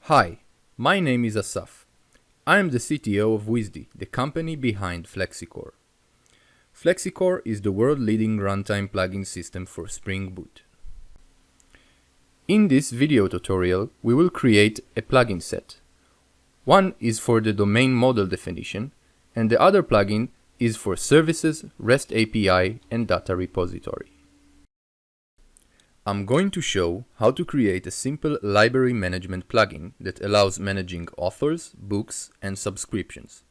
Hi, my name is Asaf. I am the CTO of Wizzdi, the company behind FlexiCore. FlexiCore is the world-leading runtime plugin system for Spring Boot. In this video tutorial, we will create a plugin set. One is for the domain model definition, and the other plugin is for services, REST API, and data repository. I'm going to show how to create a simple library management plugin that allows managing authors, books, and subscriptions.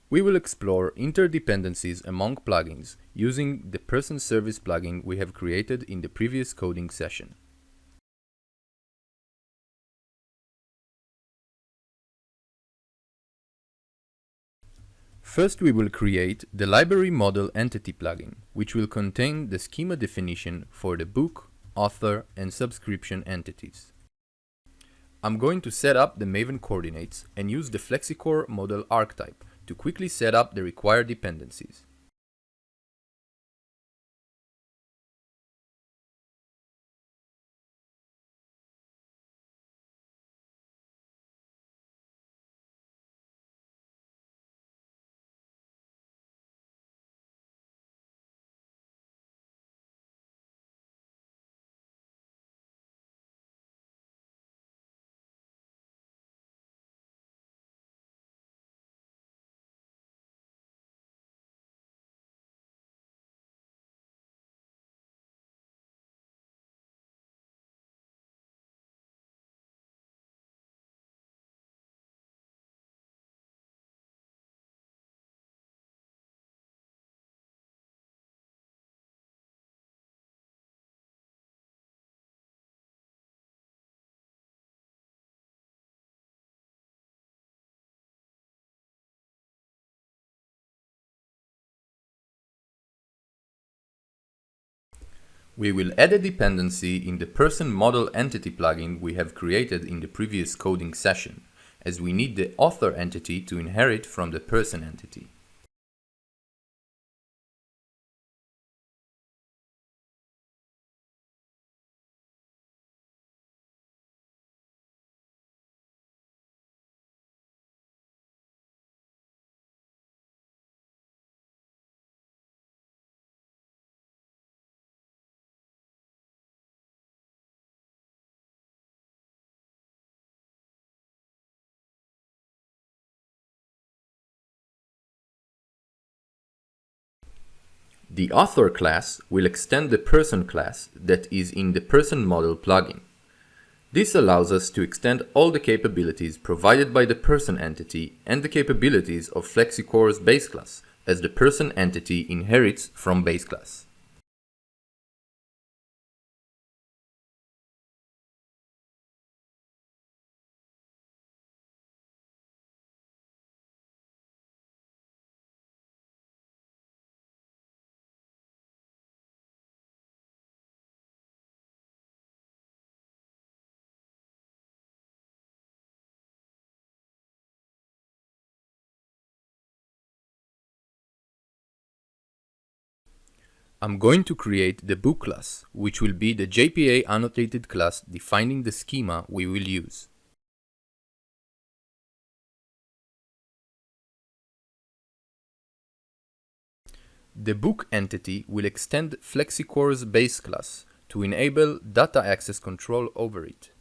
We will explore interdependencies among plugins using the person service plugin we have created in the previous coding session. First, we will create the library model entity plugin, which will contain the schema definition for the book, author, and subscription entities. I'm going to set up the Maven coordinates and use the FlexiCore model archetype to quickly set up the required dependencies. We will add a dependency in the person model entity plugin we have created in the previous coding session, as we need the author entity to inherit from the person entity. The author class will extend the person class that is in the person model plugin. This allows us to extend all the capabilities provided by the person entity and the capabilities of FlexiCore's base class, as the person entity inherits from base class. I'm going to create the book class, which will be the JPA annotated class defining the schema we will use. The book entity will extend FlexiCore's base class to enable data access control over it.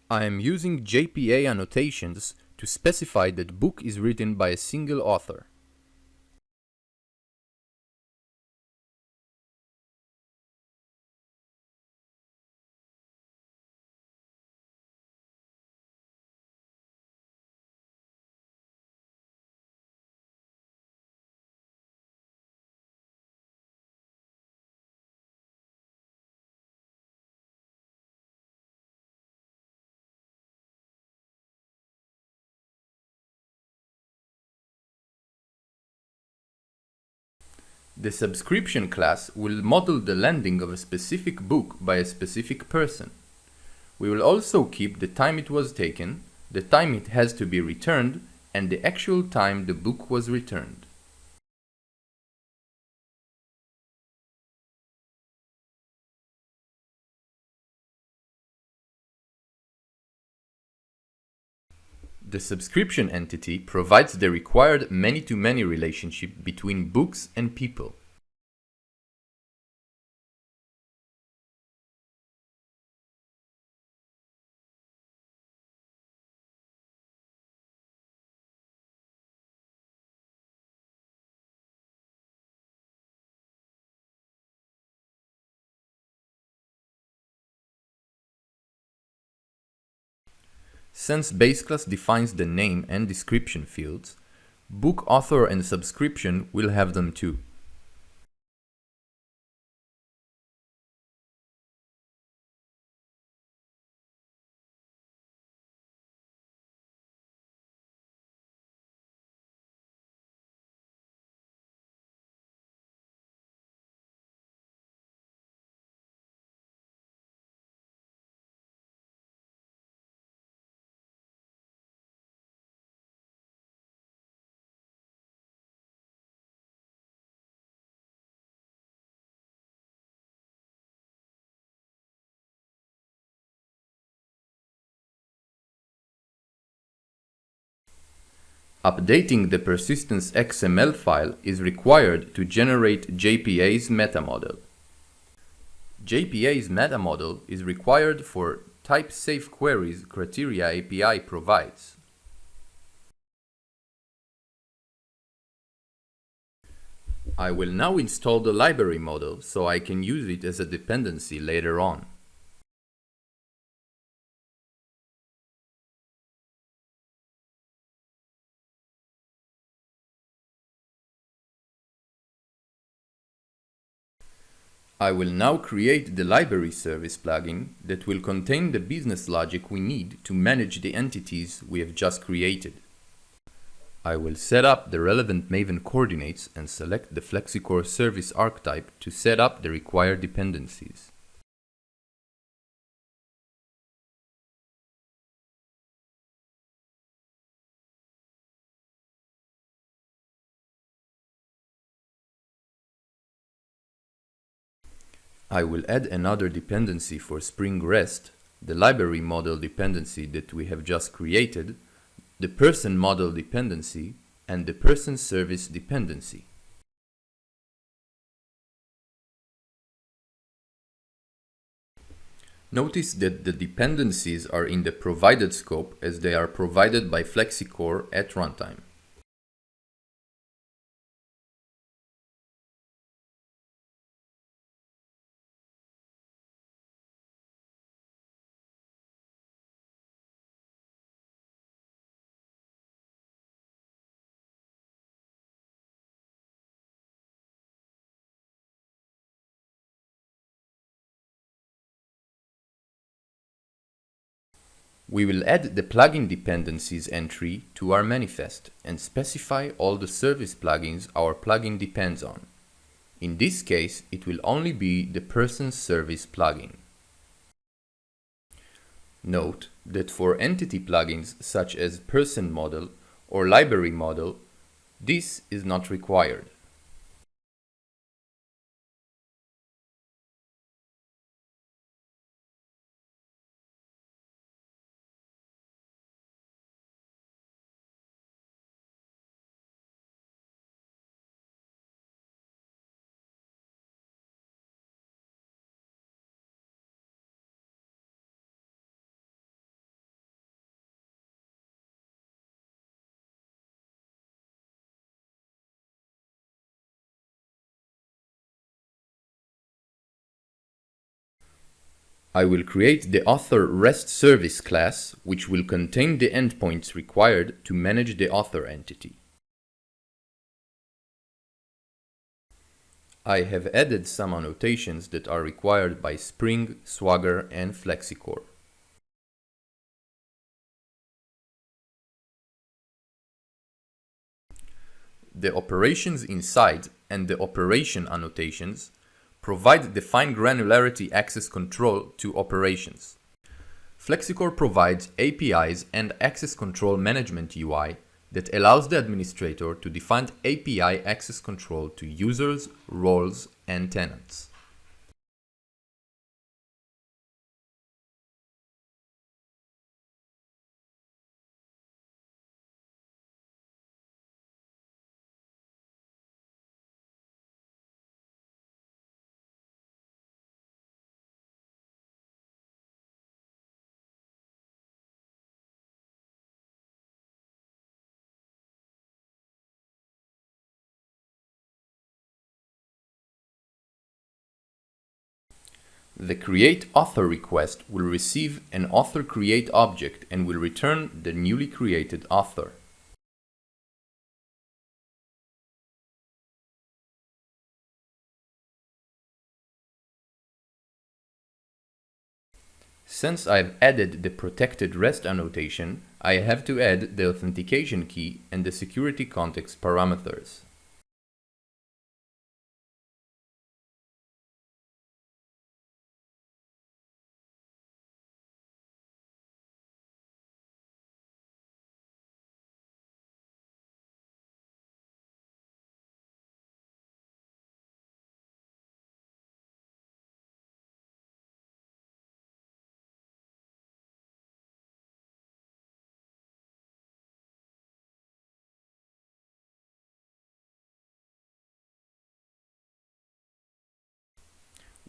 I am using JPA annotations to specify that book is written by a single author. The subscription class will model the lending of a specific book by a specific person. We will also keep the time it was taken, the time it has to be returned, and the actual time the book was returned. The subscription entity provides the required many-to-many relationship between books and people. Since base class defines the name and description fields, book author and subscription will have them too. Updating the persistence XML file is required to generate JPA's metamodel. JPA's metamodel is required for type-safe queries Criteria API provides. I will now install the library model so I can use it as a dependency later on. I will now create the library service plugin that will contain the business logic we need to manage the entities we have just created. I will set up the relevant Maven coordinates and select the FlexiCore service archetype to set up the required dependencies. I will add another dependency for Spring REST, the library model dependency that we have just created, the person model dependency, and the person service dependency. Notice that the dependencies are in the provided scope as they are provided by FlexiCore at runtime. We will add the plugin dependencies entry to our manifest and specify all the service plugins our plugin depends on. In this case, it will only be the person service plugin. Note that for entity plugins such as person model or library model, this is not required. I will create the author REST service class, which will contain the endpoints required to manage the author entity. I have added some annotations that are required by Spring, Swagger, and FlexiCore. The operations inside and the operation annotations provide defined granularity access control to operations. FlexiCore provides APIs and access control management UI that allows the administrator to define API access control to users, roles, and tenants. The create author request will receive an author create object and will return the newly created author. Since I've added the protected REST annotation, I have to add the authentication key and the security context parameters.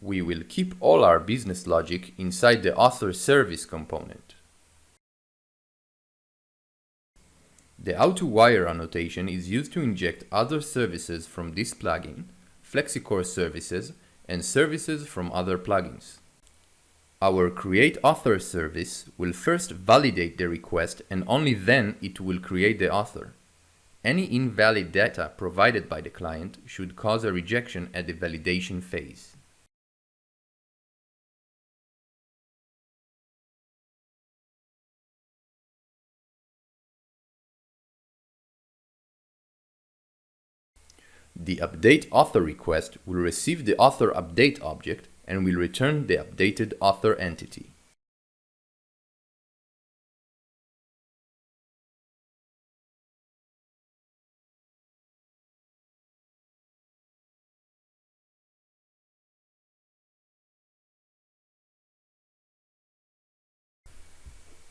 We will keep all our business logic inside the author service component. The auto-wire annotation is used to inject other services from this plugin, FlexiCore services, and services from other plugins. Our create author service will first validate the request and only then it will create the author. Any invalid data provided by the client should cause a rejection at the validation phase. The update author request will receive the author update object and will return the updated author entity.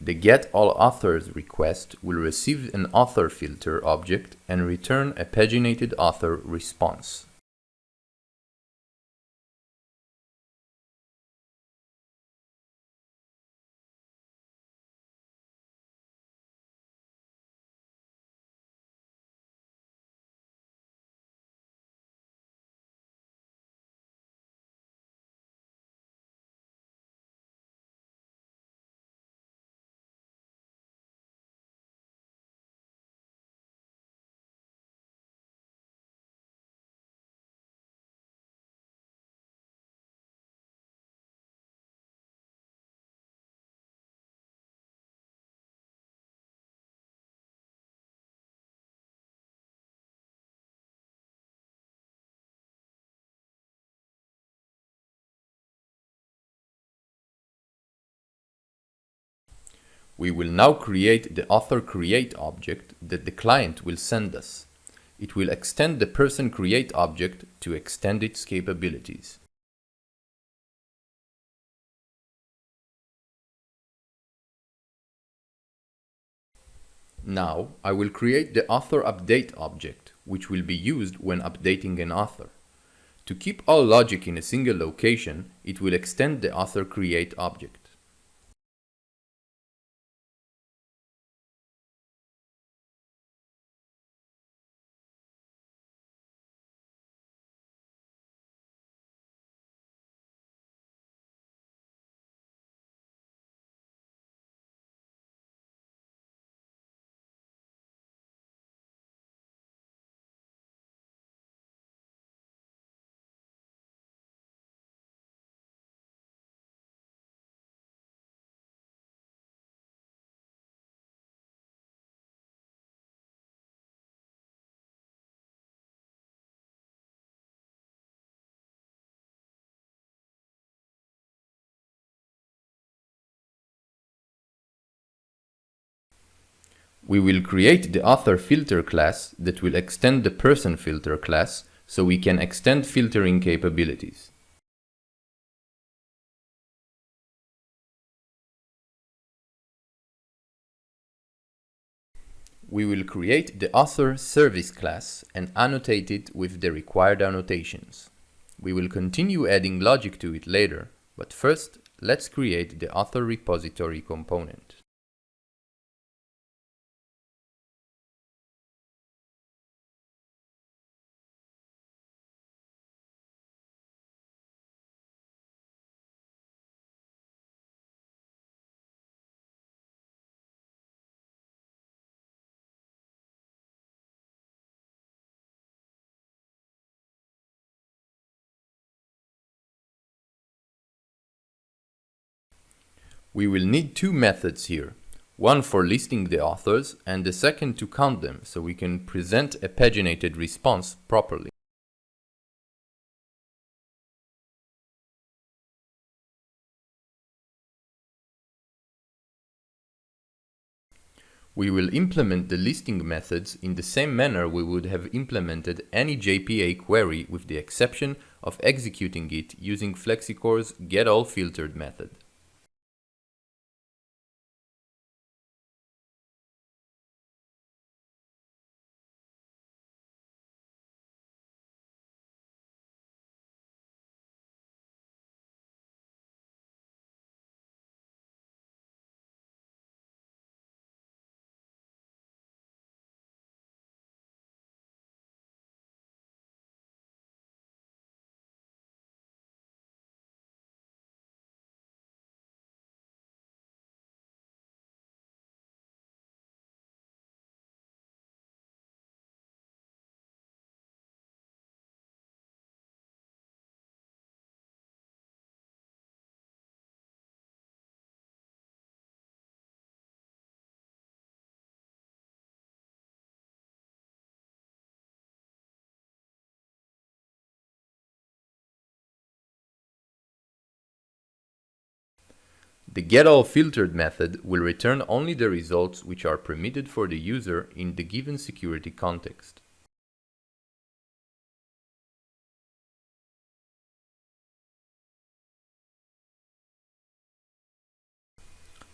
The getAllAuthors request will receive an author filter object and return a paginated author response. We will now create the author create object that the client will send us. It will extend the person create object to extend its capabilities. Now I will create the author update object, which will be used when updating an author. To keep all logic in a single location, it will extend the author create object. We will create the author filter class that will extend the person filter class so we can extend filtering capabilities. We will create the author service class and annotate it with the required annotations. We will continue adding logic to it later, but first, let's create the author repository component. We will need two methods here, one for listing the authors and the second to count them so we can present a paginated response properly. We will implement the listing methods in the same manner we would have implemented any JPA query with the exception of executing it using FlexiCore's getAllFiltered method. The getAllFiltered method will return only the results which are permitted for the user in the given security context.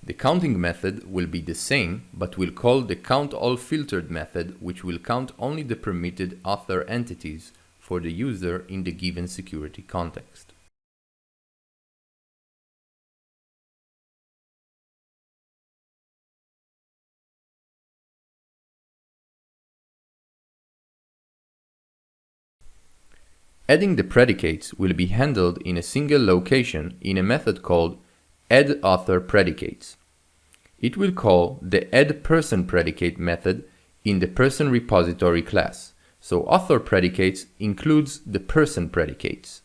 The counting method will be the same, but will call the countAllFiltered method, which will count only the permitted author entities for the user in the given security context. Adding the predicates will be handled in a single location in a method called addAuthorPredicates. It will call the addPerson predicate method in the person repository class, so author predicates includes the person predicates.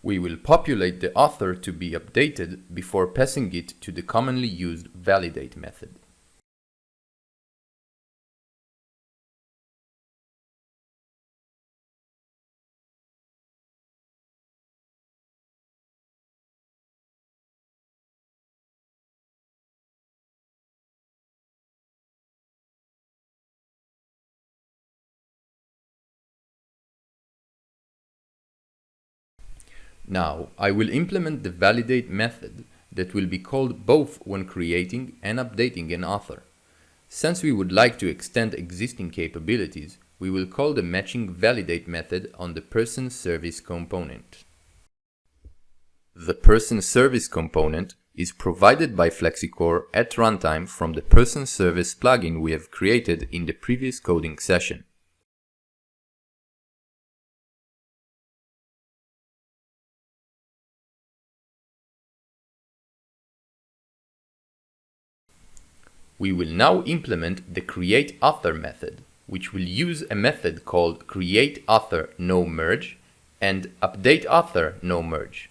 We will populate the author to be updated before passing it to the commonly used validate method. Now, I will implement the validate method that will be called both when creating and updating an author. Since we would like to extend existing capabilities, we will call the matching validate method on the person service component. The person service component is provided by FlexiCore at runtime from the person service plugin we have created in the previous coding session. We will now implement the createAuthor method, which will use a method called createAuthorNoMerge and update author no merge.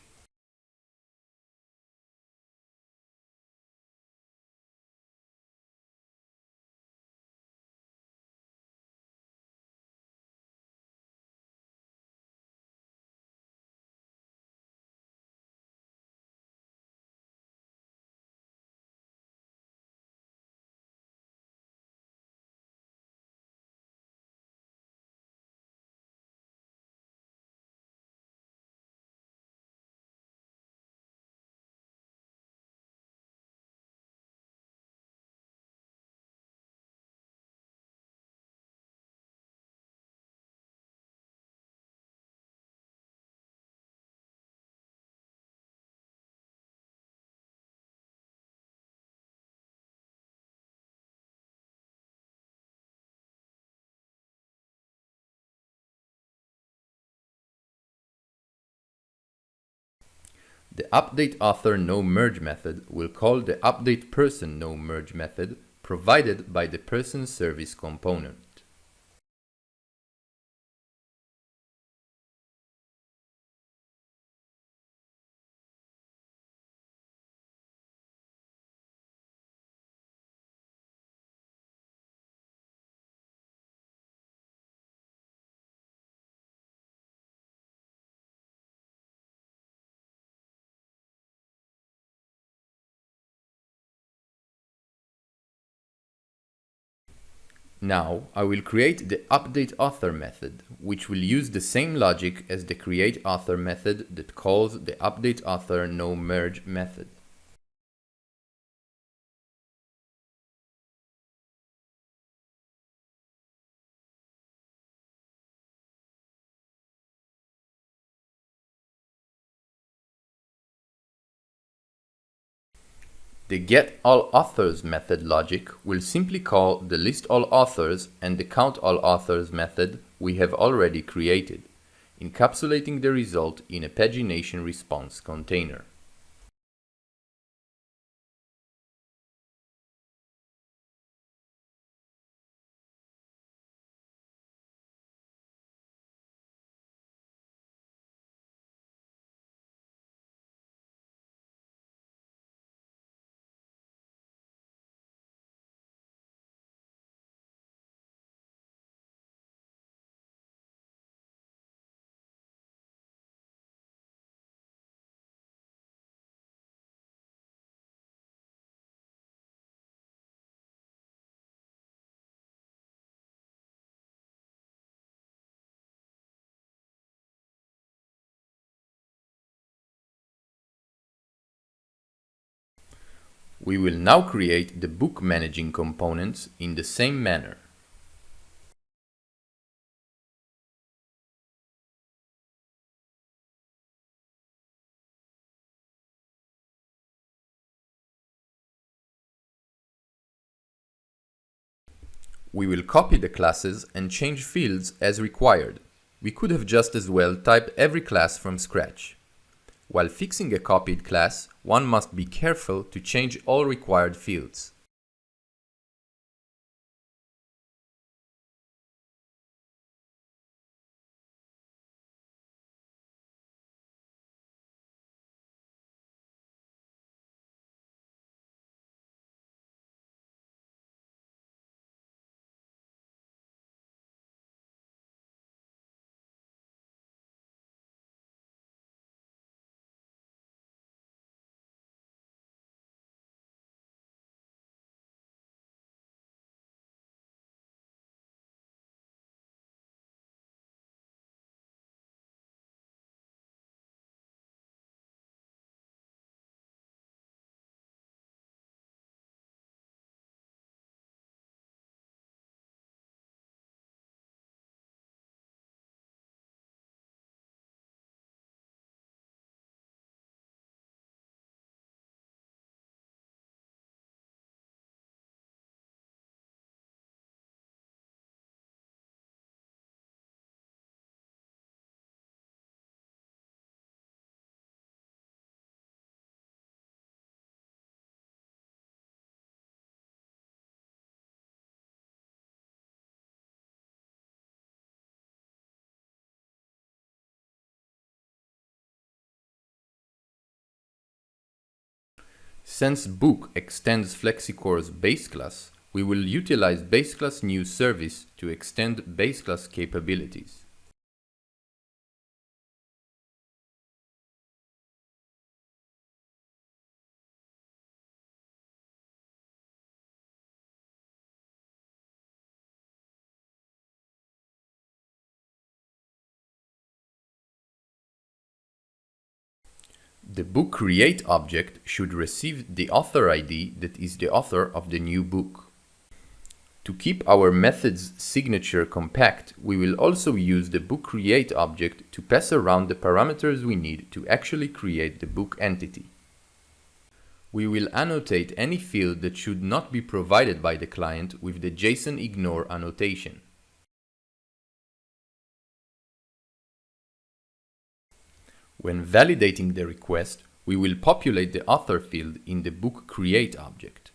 The update author no merge method will call the update person no merge method provided by the person service component. Now I will create the update author method, which will use the same logic as the create author method that calls the update author no merge method. The getAllAuthors method logic will simply call the listAllAuthors and the countAllAuthors method we have already created, encapsulating the result in a pagination response container. We will now create the book managing components in the same manner. We will copy the classes and change fields as required. We could have just as well typed every class from scratch. While fixing a copied class, one must be careful to change all required fields. Since book extends FlexiCore's base class, we will utilize base class new service to extend base class capabilities. The book create object should receive the author ID that is the author of the new book. To keep our method's signature compact, we will also use the book create object to pass around the parameters we need to actually create the book entity. We will annotate any field that should not be provided by the client with the JSON ignore annotation. When validating the request, we will populate the author field in the book create object.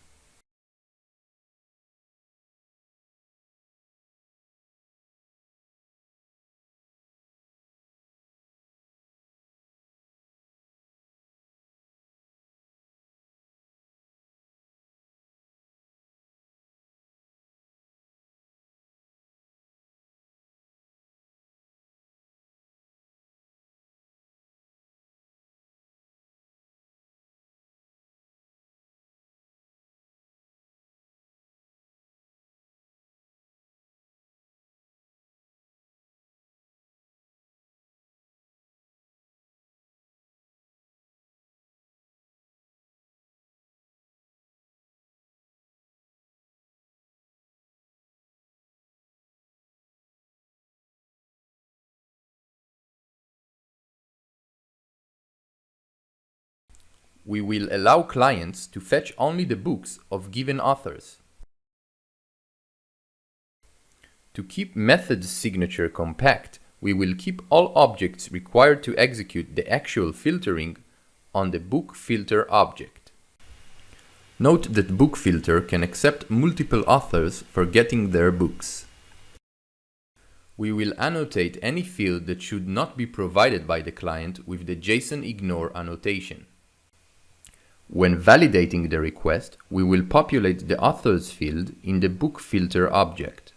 We will allow clients to fetch only the books of given authors. To keep method's signature compact, we will keep all objects required to execute the actual filtering on the book filter object. Note that book filter can accept multiple authors for getting their books. We will annotate any field that should not be provided by the client with the JSON ignore annotation. When validating the request, we will populate the authors field in the book filter object.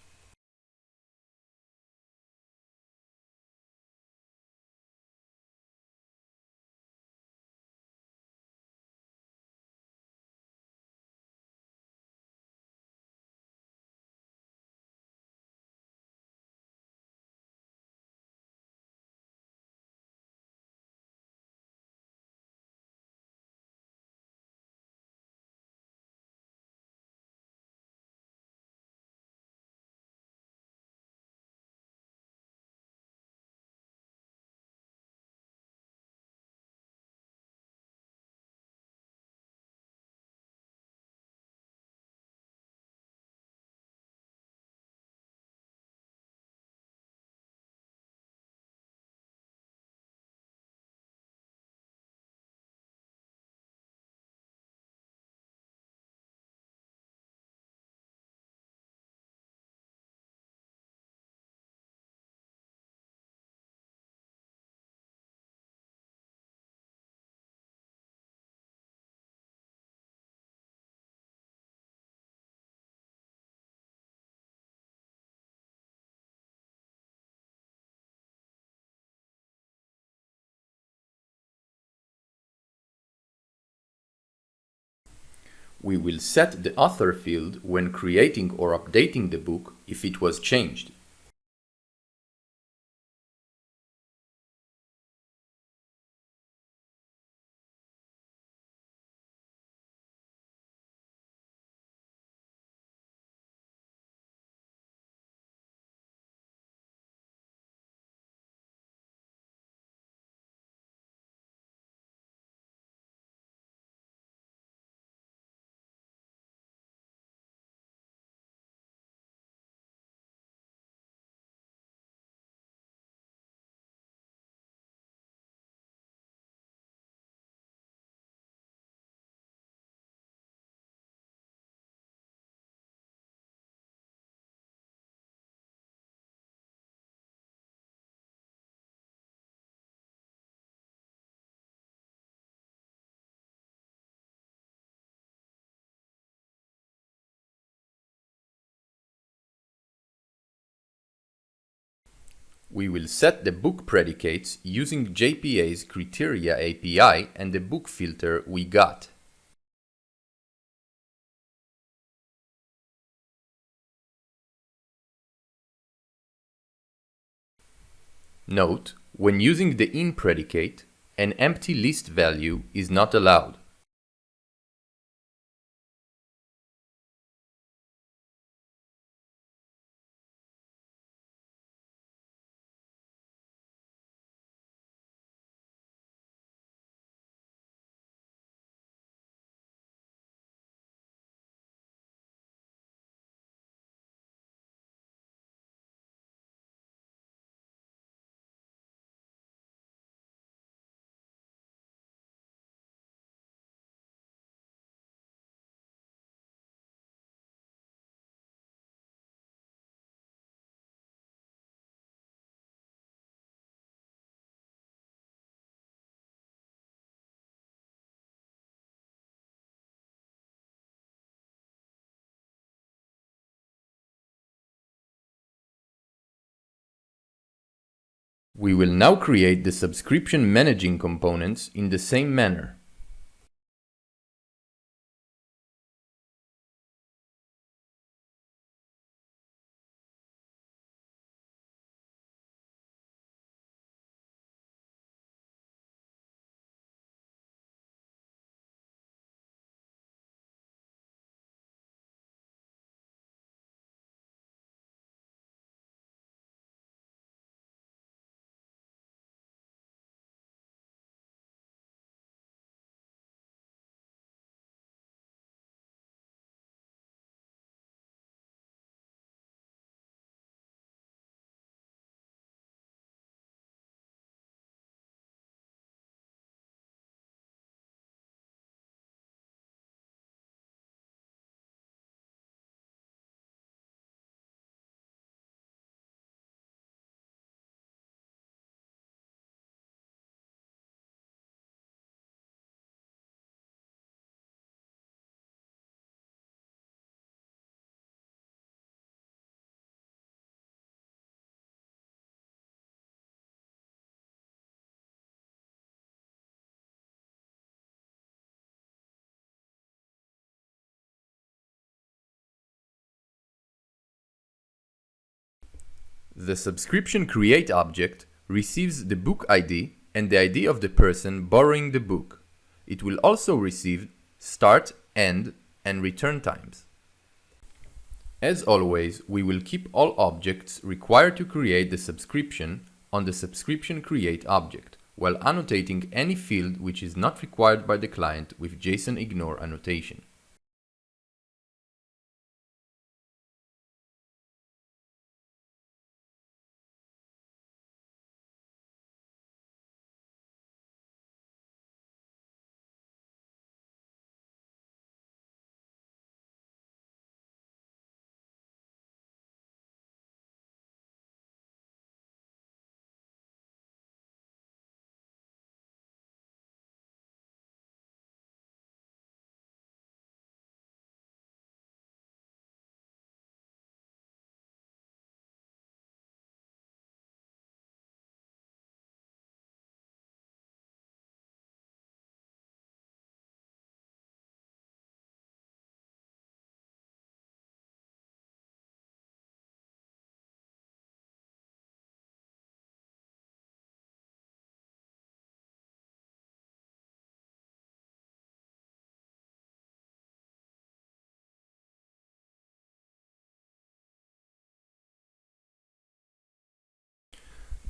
We will set the author field when creating or updating the book if it was changed. We will set the book predicates using JPA's criteria API and the book filter we got. Note, when using the in predicate, an empty list value is not allowed. We will now create the subscription managing components in the same manner. The subscription create object receives the book ID and the ID of the person borrowing the book. It will also receive start, end, and return times. As always, we will keep all objects required to create the subscription on the subscription create object, while annotating any field which is not required by the client with JSON ignore annotation.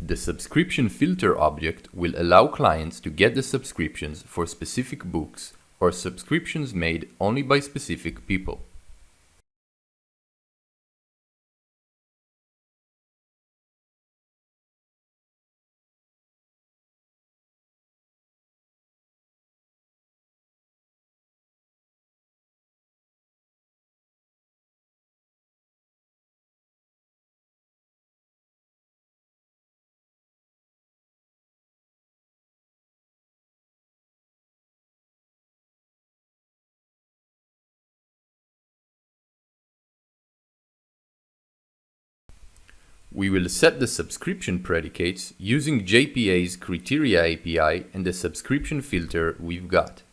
The subscription filter object will allow clients to get the subscriptions for specific books or subscriptions made only by specific people. We will set the subscription predicates using JPA's Criteria API and the subscription filter we've got.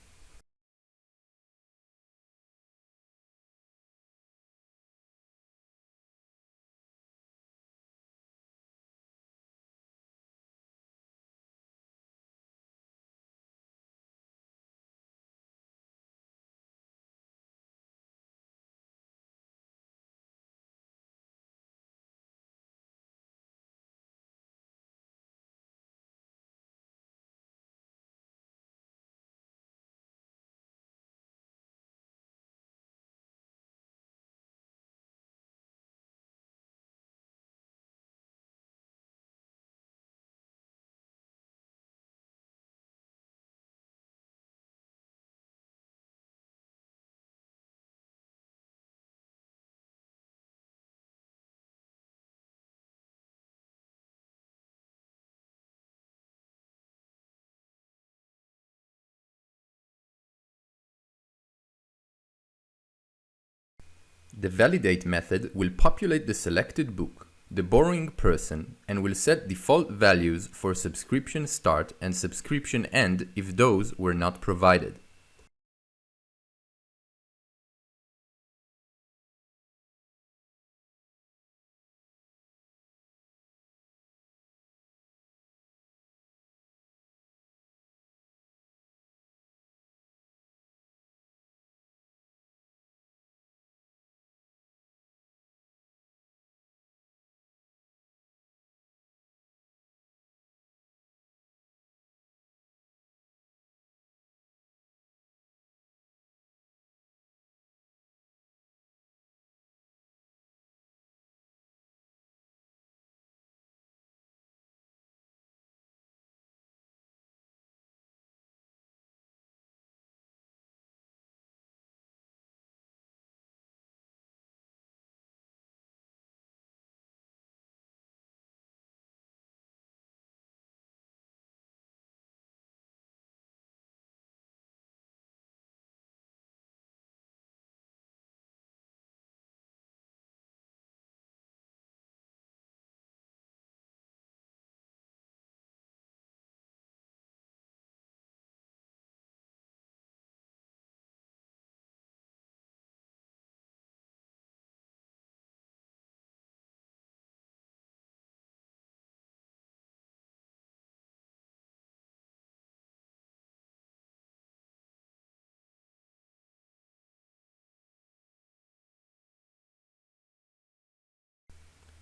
The validate method will populate the selected book, the borrowing person, and will set default values for subscription start and subscription end if those were not provided.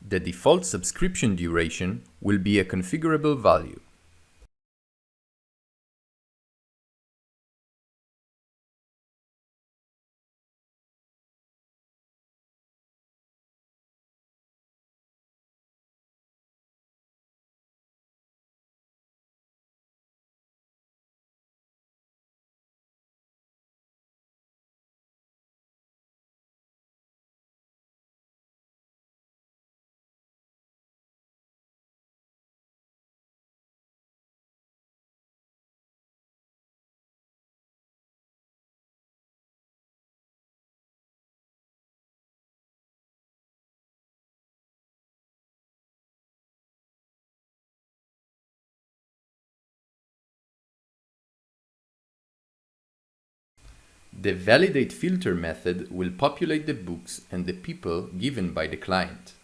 The default subscription duration will be a configurable value. The validate filter method will populate the books and the people given by the client.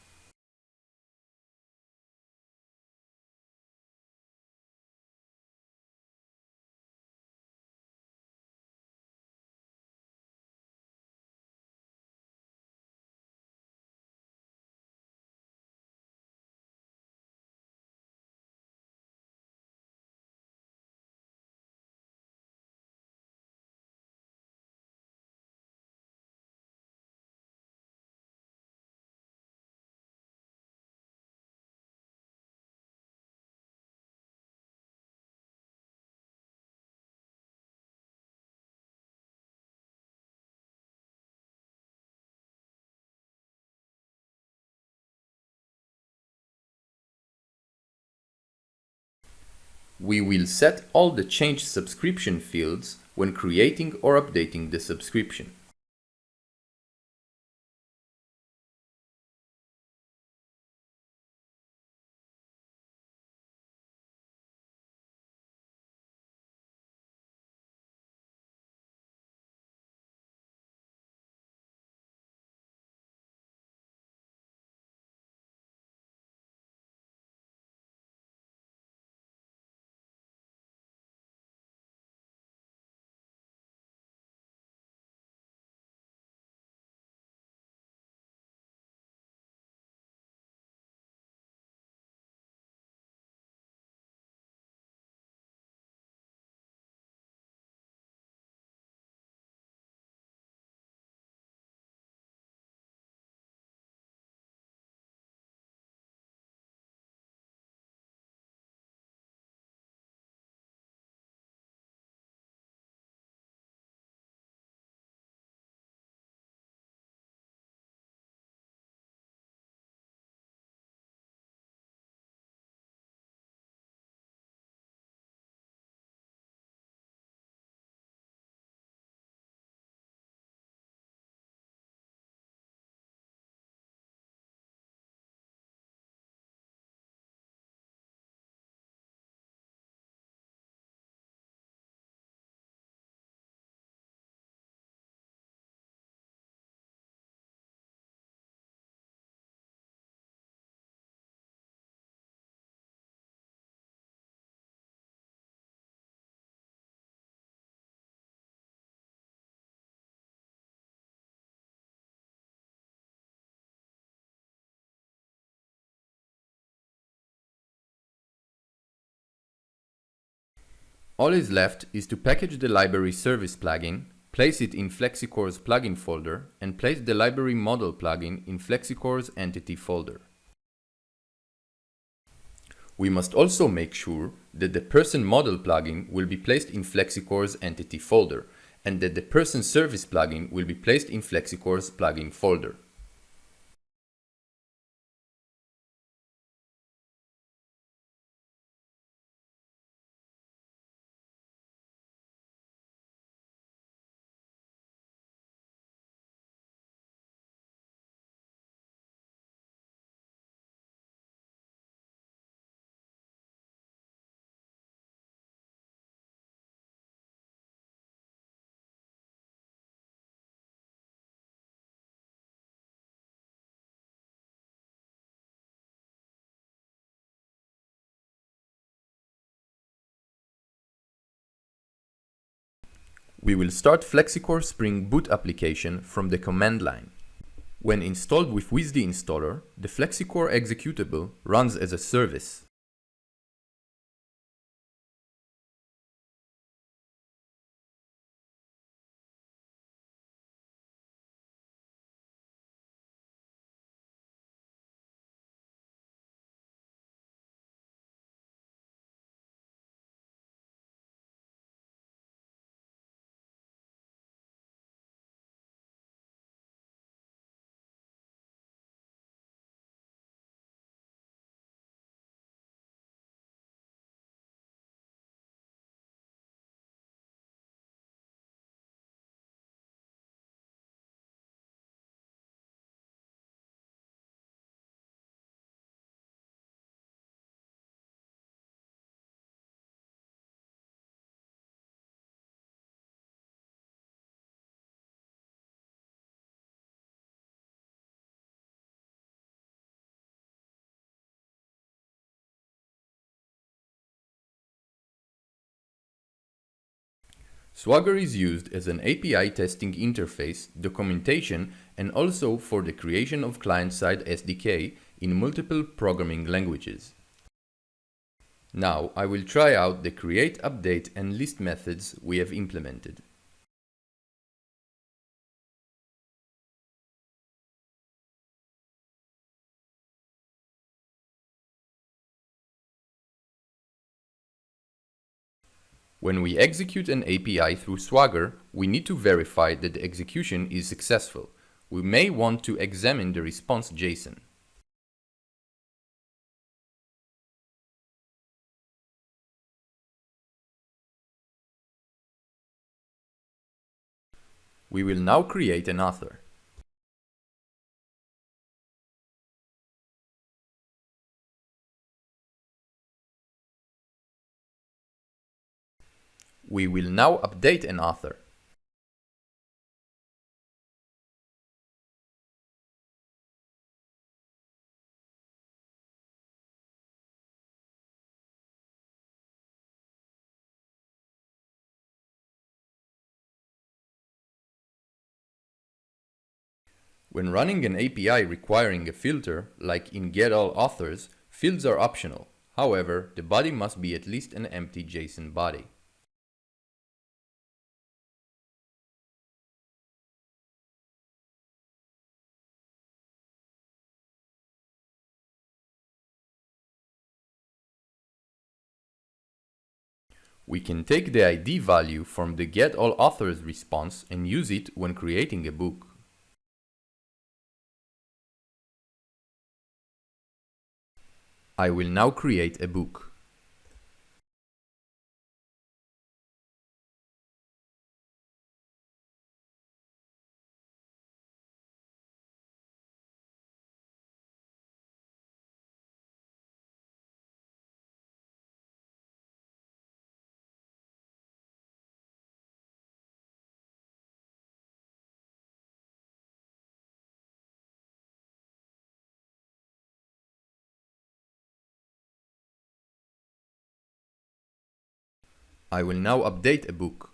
We will set all the changed subscription fields when creating or updating the subscription. All is left is to package the library service plugin, place it in FlexiCore's plugin folder, and place the library model plugin in FlexiCore's entity folder. We must also make sure that the person model plugin will be placed in FlexiCore's entity folder, and that the person service plugin will be placed in FlexiCore's plugin folder. We will start FlexiCore Spring Boot application from the command line. When installed with Wizzdi installer, the FlexiCore executable runs as a service. Swagger is used as an API testing interface, documentation, and also for the creation of client-side SDK in multiple programming languages. Now I will try out the create, update, and list methods we have implemented. When we execute an API through Swagger, we need to verify that the execution is successful. We may want to examine the response JSON. We will now create an author. We will now update an author. When running an API requiring a filter, like in getAllAuthors, fields are optional. However, the body must be at least an empty JSON body. We can take the ID value from the getAllAuthors response and use it when creating a book. I will now create a book. I will now update a book.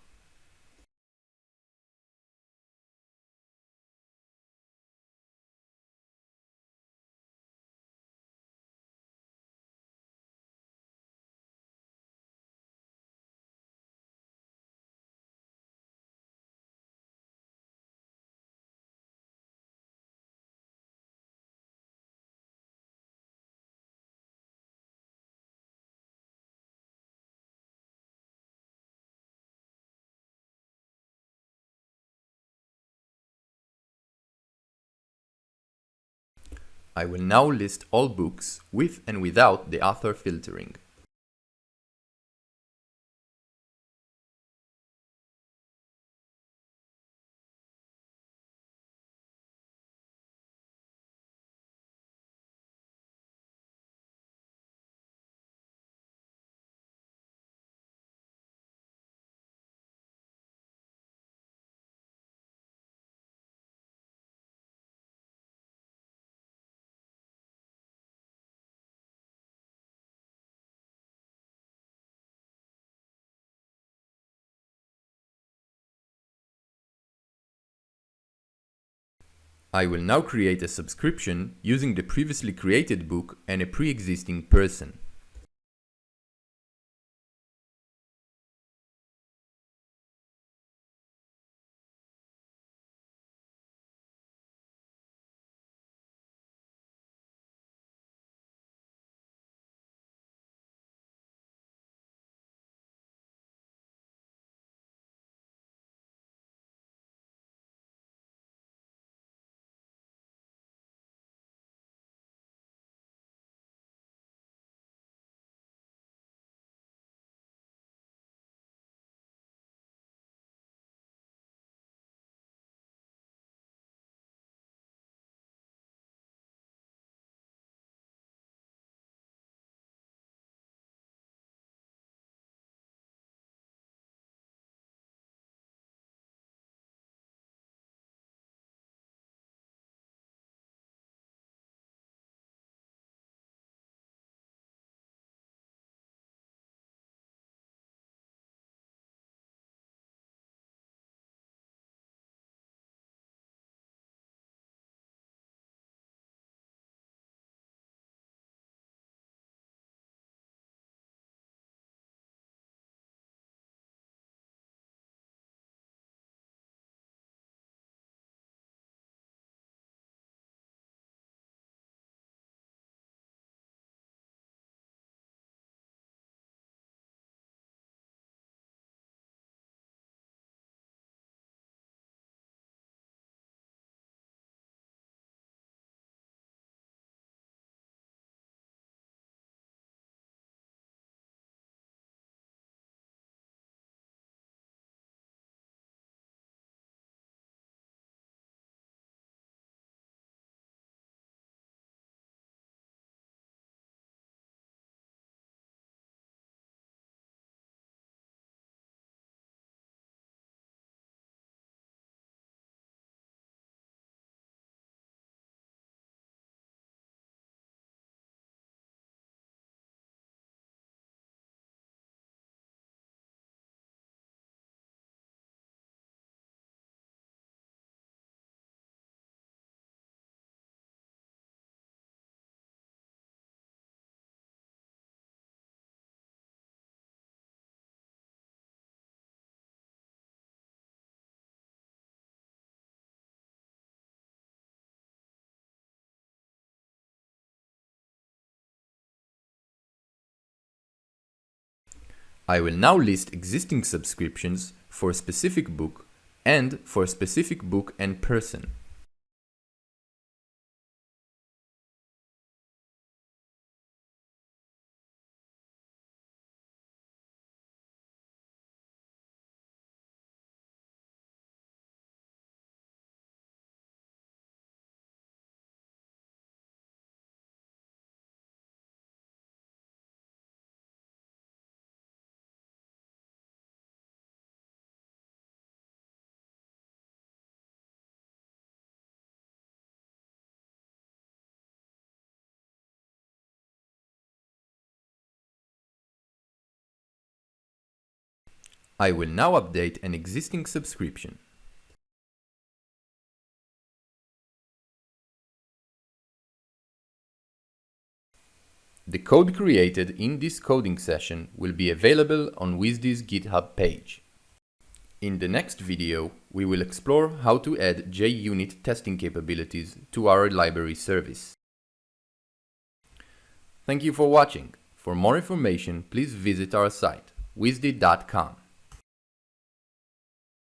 I will now list all books with and without the author filtering. I will now create a subscription using the previously created book and a pre-existing person. I will now list existing subscriptions for a specific book and for a specific book and person. I will now update an existing subscription. The code created in this coding session will be available on Wizzdi's GitHub page. In the next video, we will explore how to add JUnit testing capabilities to our library service. Thank you for watching. For more information, please visit our site, wizzdi.com.